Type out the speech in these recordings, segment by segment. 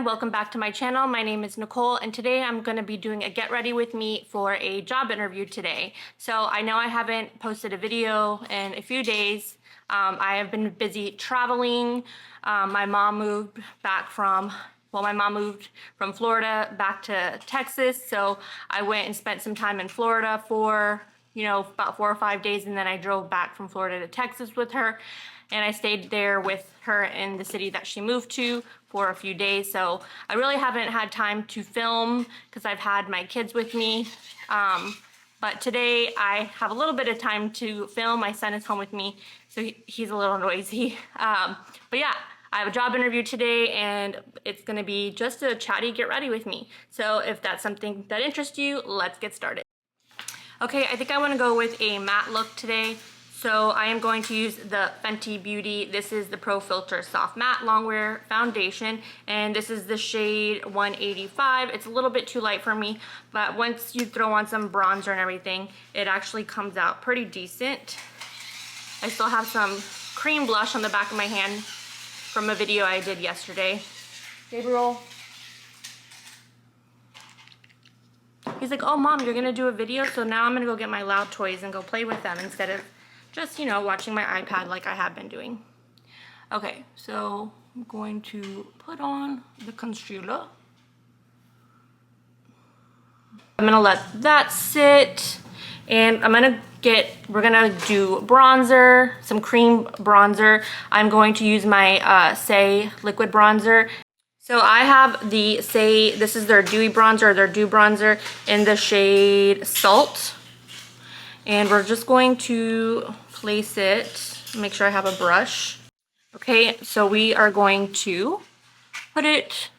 everyone, welcome back to my channel. My name is Nicole and today I'm going to be doing a get ready with me for a job interview today. So I know I haven't posted a video in a few days. I have been busy traveling. My mom moved from Florida back to Texas. So I went and spent some time in Florida for, about 4 or 5 days, and then I drove back from Florida to Texas with her. And I stayed there with her in the city that she moved to for a few days. So I really haven't had time to film because I've had my kids with me. But today I have a little bit of time to film. My son is home with me, so he's a little noisy. But yeah, I have a job interview today and it's gonna be just a chatty get ready with me. So if that's something that interests you, let's get started. Okay, I think I wanna go with a matte look today. So I am going to use the Fenty Beauty. This is the Pro Filter Soft Matte Longwear Foundation, and this is the shade 185. It's a little bit too light for me, but once you throw on some bronzer and everything, it actually comes out pretty decent. I still have some cream blush on the back of my hand from a video I did yesterday. Gabriel. He's like, oh mom, you're gonna do a video? So now I'm gonna go get my Loud toys and go play with them instead of just, watching my iPad like I have been doing. Okay, so I'm going to put on the concealer. I'm gonna let that sit, and we're gonna do bronzer, some cream bronzer. I'm going to use my Say liquid bronzer. So I have the Say, this is their dewy bronzer, their dew bronzer in the shade Salt. And we're just going to place it, make sure I have a brush. Okay, so we are going to put it,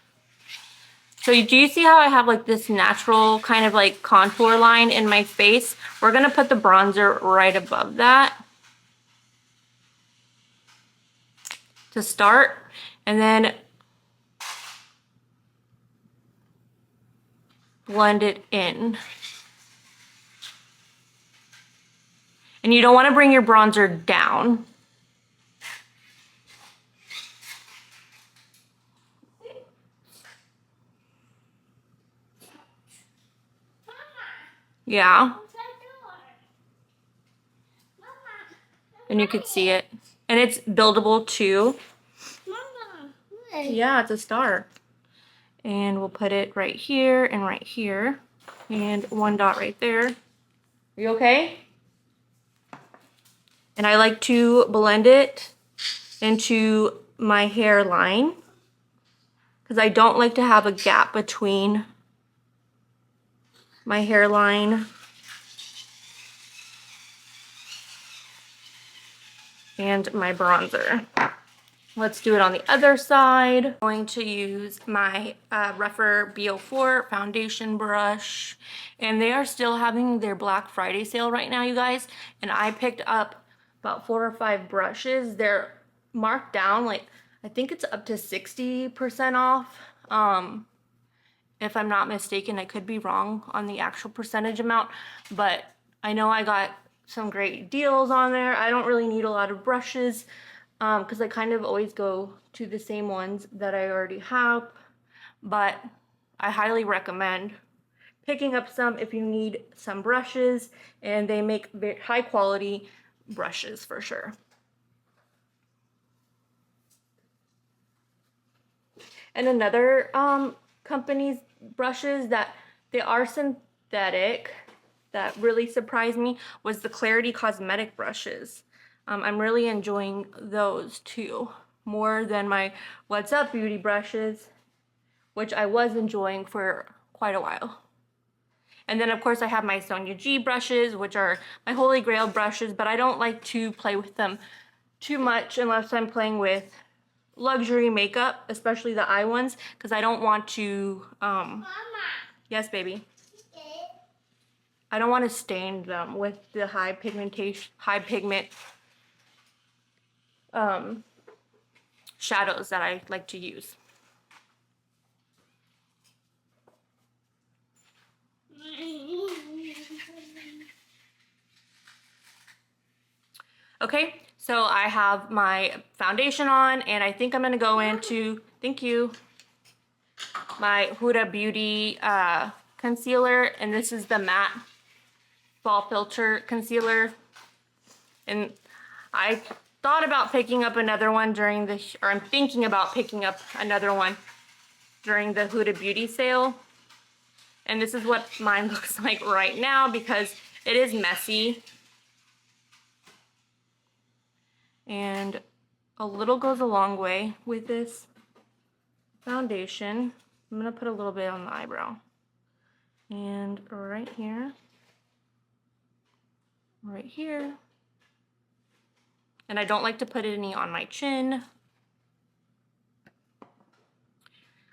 so do you see how I have like this natural kind of like contour line in my face? We're gonna put the bronzer right above that to start, and then blend it in. And you don't want to bring your bronzer down. Yeah. And you could see it. And it's buildable too. Yeah, it's a star. And we'll put it right here and right here. And one dot right there. Are you okay? And I like to blend it into my hairline because I don't like to have a gap between my hairline and my bronzer. Let's do it on the other side. I'm going to use my Rephr B04 foundation brush, and they are still having their Black Friday sale right now, you guys, and I picked up about 4 or 5 brushes. They're marked down, like I think it's up to 60% off. If I'm not mistaken, I could be wrong on the actual percentage amount, but I know I got some great deals on there. I don't really need a lot of brushes because I kind of always go to the same ones that I already have, but I highly recommend picking up some if you need some brushes, and they make very high quality brushes for sure. And another company's brushes that they are synthetic that really surprised me was the Clarity Cosmetic brushes. I'm really enjoying those too, more than my What's Up Beauty brushes, which I was enjoying for quite a while. And then of course I have my Sonia G brushes, which are my holy grail brushes, but I don't like to play with them too much unless I'm playing with luxury makeup, especially the eye ones, because I don't want to, Mama. Yes, baby. I don't want to stain them with the high pigment shadows that I like to use. Okay, so I have my foundation on, and I think I'm gonna go into, thank you. my Huda Beauty concealer, and this is the matte fall filter concealer. And I thought about picking up another one during the, or I'm thinking about picking up another one during the Huda Beauty sale. And this is what mine looks like right now because it is messy. And a little goes a long way with this foundation. I'm gonna put a little bit on the eyebrow. And right here. Right here. And I don't like to put any on my chin.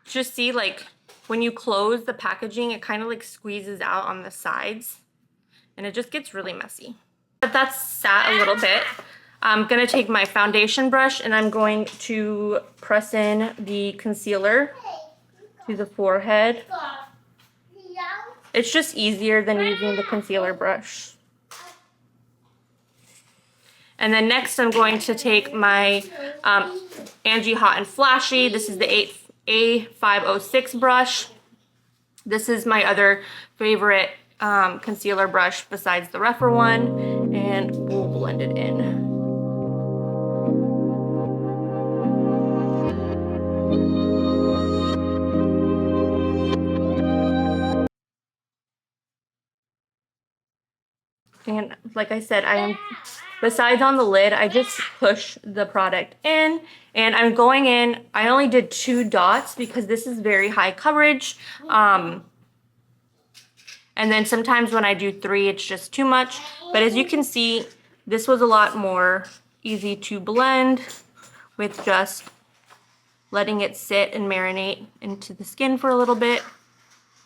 Just see, like, when you close the packaging, it kind of like squeezes out on the sides. And it just gets really messy. But that's sat a little bit. I'm gonna take my foundation brush and I'm going to press in the concealer to the forehead. It's just easier than using the concealer brush. And then next I'm going to take my Angie Hot and Flashy. This is the A506 brush. This is my other favorite concealer brush besides the rougher one, and we'll blend it in. And like I said, besides on the lid, I just push the product in, and I'm going in, I only did 2 dots because this is very high coverage. And then sometimes when I do 3, it's just too much. But as you can see, this was a lot more easy to blend with just letting it sit and marinate into the skin for a little bit.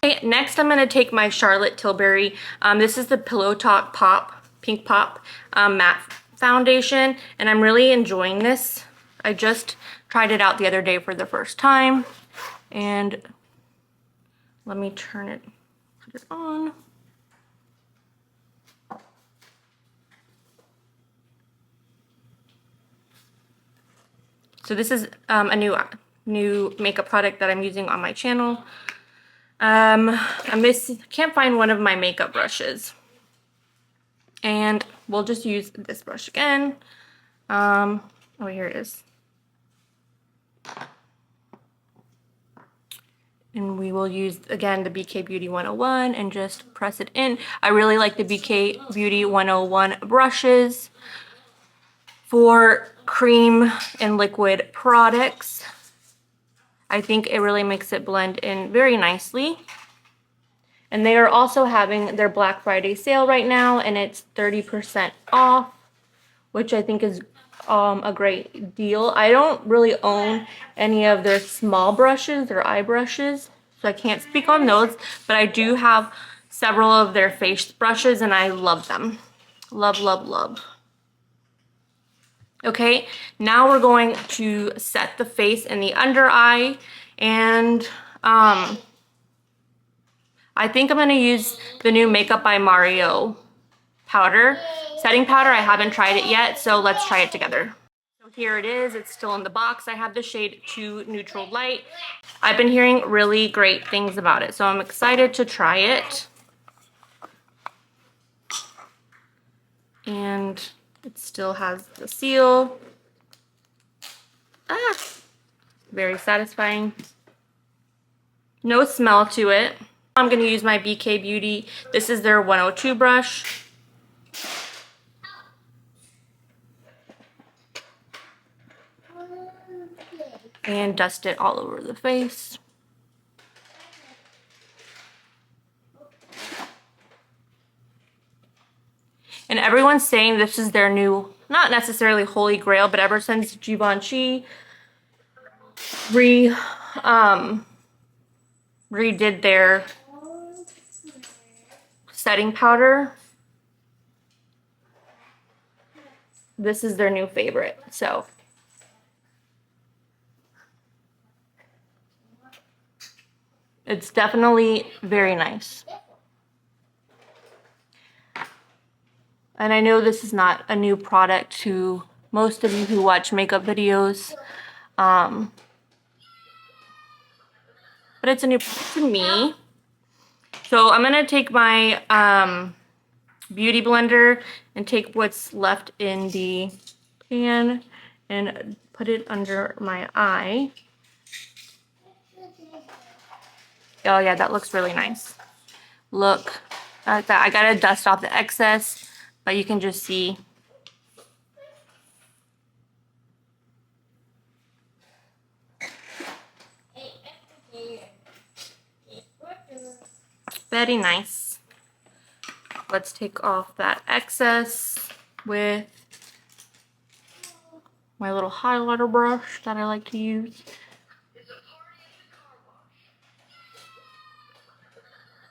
Okay, next I'm gonna take my Charlotte Tilbury. This is the Pillow Talk Pink Pop matte foundation, and I'm really enjoying this. I just tried it out the other day for the first time, and let me put it on. So this is a new makeup product that I'm using on my channel. Can't find one of my makeup brushes. And we'll just use this brush again. Oh, here it is. And we will use, again, the BK Beauty 101 and just press it in. I really like the BK Beauty 101 brushes for cream and liquid products. I think it really makes it blend in very nicely. And they are also having their Black Friday sale right now, and it's 30% off, which I think is a great deal. I don't really own any of their small brushes, their eye brushes, so I can't speak on those, but I do have several of their face brushes, and I love them. Love, love, love. Okay, now we're going to set the face and the under eye, and I think I'm gonna use the new Makeup by Mario powder, setting powder. I haven't tried it yet, so let's try it together. So here it is, it's still in the box. I have the shade 2 Neutral Light. I've been hearing really great things about it, so I'm excited to try it. And it still has the seal. Very satisfying. No smell to it. I'm going to use my BK Beauty. This is their 102 brush. And dust it all over the face. And everyone's saying this is their new, not necessarily holy grail, but ever since Givenchy redid their setting powder, this is their new favorite. So it's definitely very nice. And I know this is not a new product to most of you who watch makeup videos. but it's a new product to me. So I'm gonna take my beauty blender and take what's left in the pan and put it under my eye. Oh yeah, that looks really nice. Look at that. I gotta dust off the excess, but you can just see. Very nice. Let's take off that excess with my little highlighter brush that I like to use.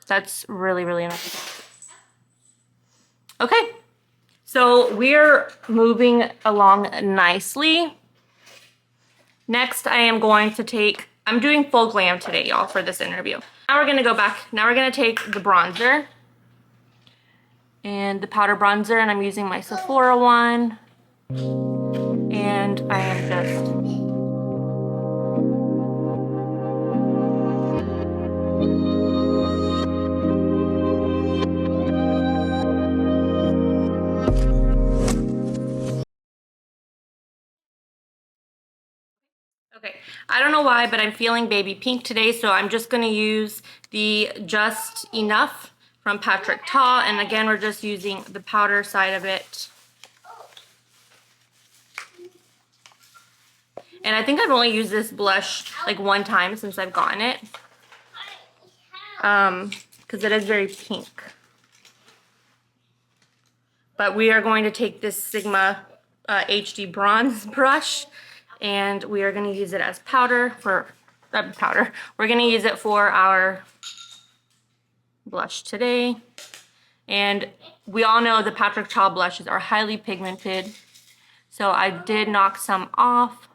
That's really, really nice. Okay, so we're moving along nicely. Next, I am going to take, I'm doing full glam today, y'all, for this interview. Now we're gonna go back, now we're gonna take the bronzer and the powder bronzer, and I'm using my Sephora one. And I am just okay, I don't know why, but I'm feeling baby pink today, so I'm just gonna use the Just Enough from Patrick Ta, and again, we're just using the powder side of it. And I think I've only used this blush like one time since I've gotten it, because it is very pink. But we are going to take this Sigma HD bronze brush, and we are going to use it as powder for powder. We're going to use it for our blush today. And we all know the Patrick Ta blushes are highly pigmented, so I did knock some off,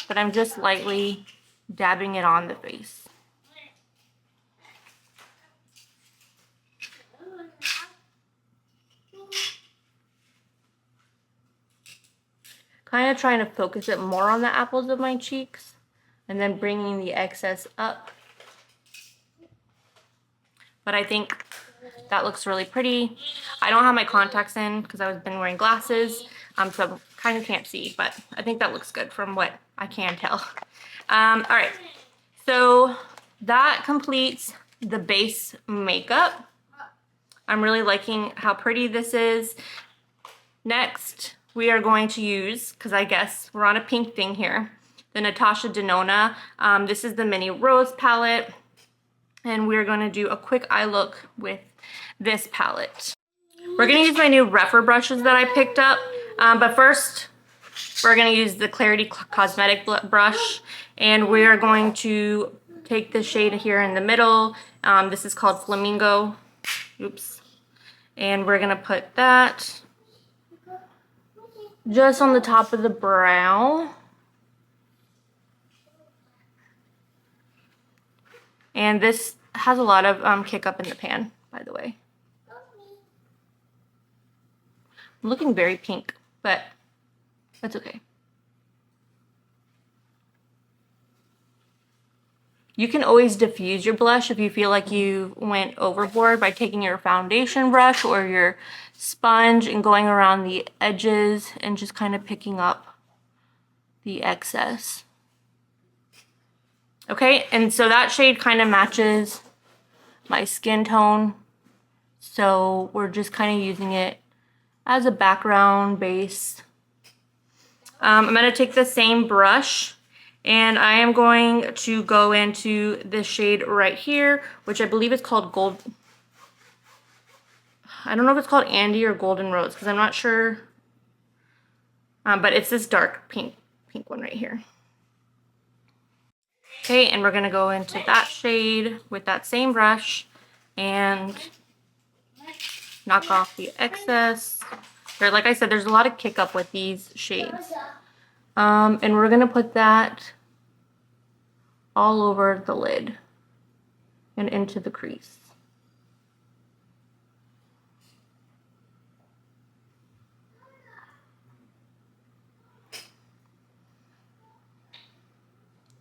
but I'm just lightly dabbing it on the face. Kind of trying to focus it more on the apples of my cheeks and then bringing the excess up. But I think that looks really pretty. I don't have my contacts in because I've been wearing glasses, so I kind of can't see, but I think that looks good from what I can tell. All right, so that completes the base makeup. I'm really liking how pretty this is. Next, we are going to use, because I guess we're on a pink thing here, the Natasha Denona. This is the Mini Rose palette, and we're going to do a quick eye look with this palette. We're going to use my new Rephr brushes that I picked up, but first we're going to use the Clarity Cosmetic brush, and we are going to take the shade here in the middle. This is called Flamingo. Oops. And we're going to put that just on the top of the brow. And this has a lot of kick up in the pan, by the way. I'm looking very pink, but that's okay. You can always diffuse your blush if you feel like you went overboard by taking your foundation brush or your sponge and going around the edges and just kind of picking up the excess. Okay, and so that shade kind of matches my skin tone. So we're just kind of using it as a background base. I'm going to take the same brush, and I am going to go into this shade right here, which I believe is called Gold. I don't know if it's called Andy or Golden Rose because I'm not sure. But it's this dark pink one right here. Okay, and we're going to go into that shade with that same brush and knock off the excess. There, like I said, there's a lot of kick up with these shades. And we're going to put that all over the lid and into the crease.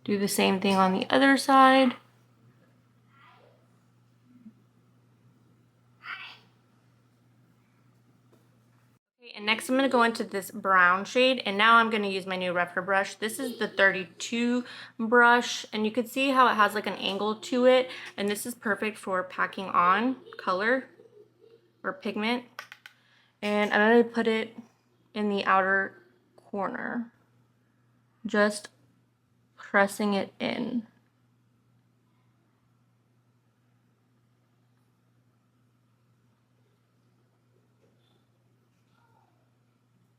Do the same thing on the other side. And next I'm going to go into this brown shade, and now I'm going to use my new rougher brush. This is the 32 brush, and you can see how it has like an angle to it, and this is perfect for packing on color or pigment. And I'm going to put it in the outer corner, just pressing it in.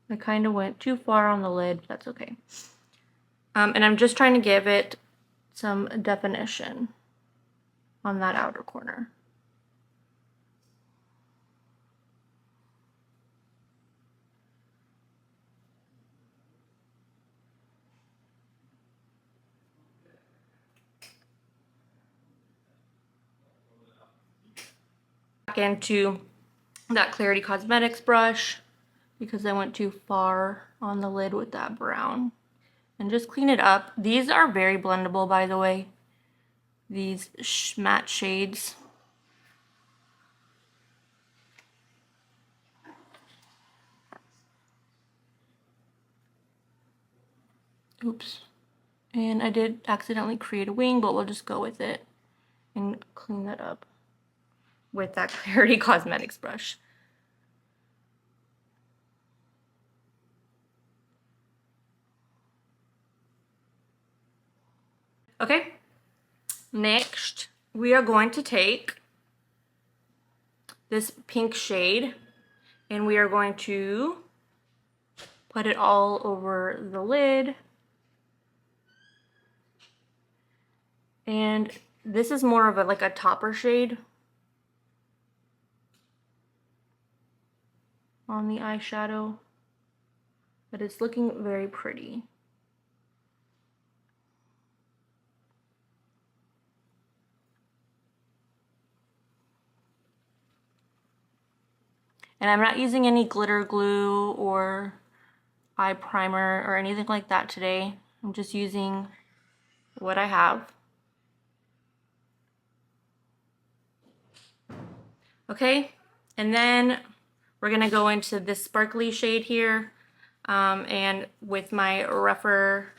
I kind of went too far on the lid, but that's okay. And I'm just trying to give it some definition on that outer corner. Back into that Clarity Cosmetics brush because I went too far on the lid with that brown. And just clean it up. These are very blendable, by the way. These matte shades. Oops. And I did accidentally create a wing, but we'll just go with it and clean that up with that Clarity Cosmetics brush. Okay, next we are going to take this pink shade and we are going to put it all over the lid. And this is more of a like a topper shade on the eyeshadow, but it's looking very pretty. And I'm not using any glitter glue or eye primer or anything like that today. I'm just using what I have. Okay, and then we're gonna go into this sparkly shade here, and with my rougher,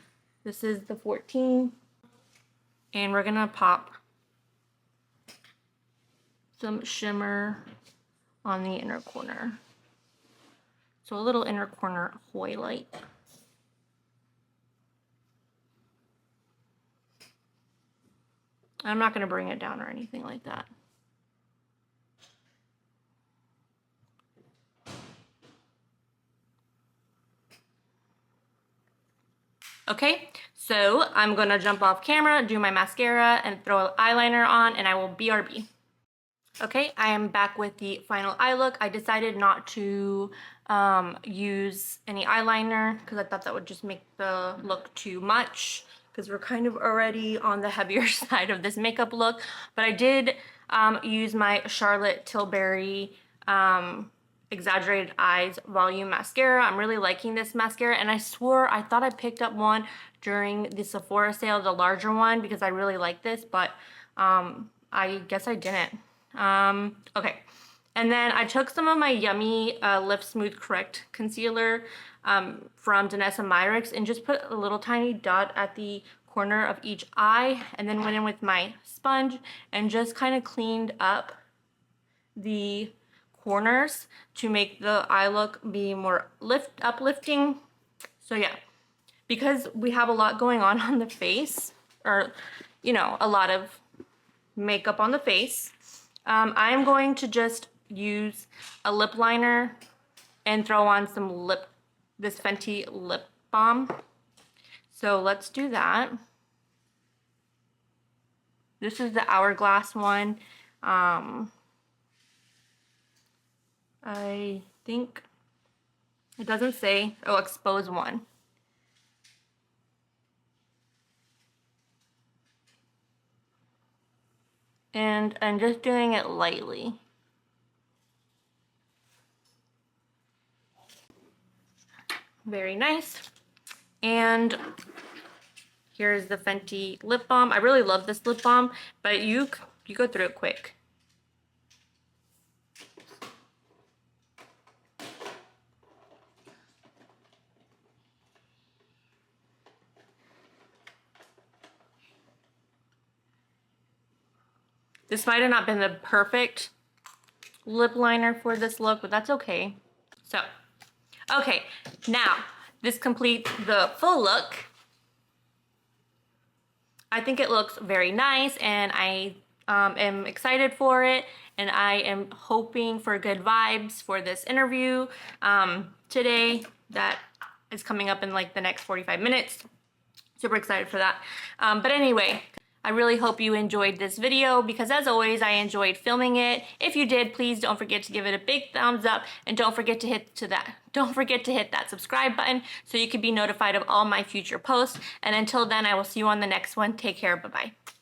this is the 14, and we're gonna pop some shimmer on the inner corner. So a little inner corner highlight. I'm not gonna bring it down or anything like that. Okay, so I'm gonna jump off camera, do my mascara, and throw eyeliner on, and I will BRB. Okay, I am back with the final eye look. I decided not to use any eyeliner because I thought that would just make the look too much because we're kind of already on the heavier side of this makeup look. But I did use my Charlotte Tilbury Exaggerated Eyes Volume Mascara. I'm really liking this mascara, and I swore I thought I picked up one during the Sephora sale, the larger one, because I really like this, but I guess I didn't. Okay, and then I took some of my Yummy Lift Smooth Correct concealer from Danessa Myricks and just put a little tiny dot at the corner of each eye, and then went in with my sponge and just kind of cleaned up the corners to make the eye look be more uplifting. So yeah, because we have a lot going on the face, or you know, a lot of makeup on the face, I'm going to just use a lip liner and throw on some this Fenty lip balm. So let's do that. This is the Hourglass one. I think it doesn't say, oh, Expose one. And I'm just doing it lightly. Very nice. And Here's the Fenty lip balm. I really love this lip balm, but you go through it quick. This might have not been the perfect lip liner for this look, but that's okay. So, okay, now this completes the full look. I think it looks very nice, and I am excited for it, and I am hoping for good vibes for this interview today that is coming up in like the next 45 minutes. Super excited for that. But anyway, I really hope you enjoyed this video, because as always, I enjoyed filming it. If you did, please don't forget to give it a big thumbs up, and don't forget to hit that subscribe button so you can be notified of all my future posts. And until then, I will see you on the next one. Take care. Bye-bye.